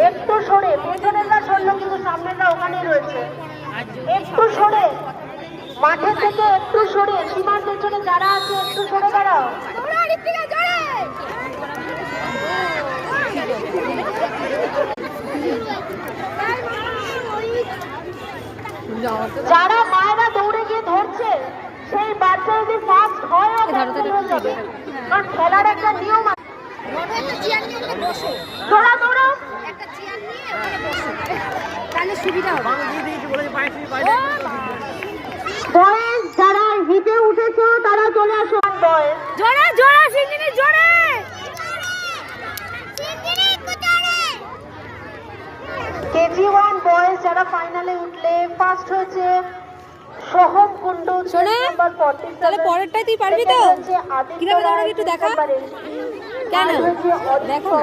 একটু সরে, পেছনেরটা সরলো কিন্তু সামনেরটা ওখানেই রয়েছে। একটু সরে, মাঠের থেকে একটু সরে, সীমার পেছনে যারা আছে একটু সরে দাঁড়াও। যারা মায়েরা দৌড়ে গিয়ে ধরছে সেই বাচ্চা যদি ফার্স্ট হয় কারণ খেলার একটা নিয়ম আছে। বয়েজ যারা হিটে উঠেছো তারা চলে আসো। বয়েজ KG1 বয়েজ যারা ফাইনালে উঠলে ফার্স্ট হয়েছে সোহম কুন্ডু নাম্বার 47। তাহলে পরেরটাই তুই পারবি তো? কিভাবে দাঁড়াবি একটু দেখা। কেন? দেখো।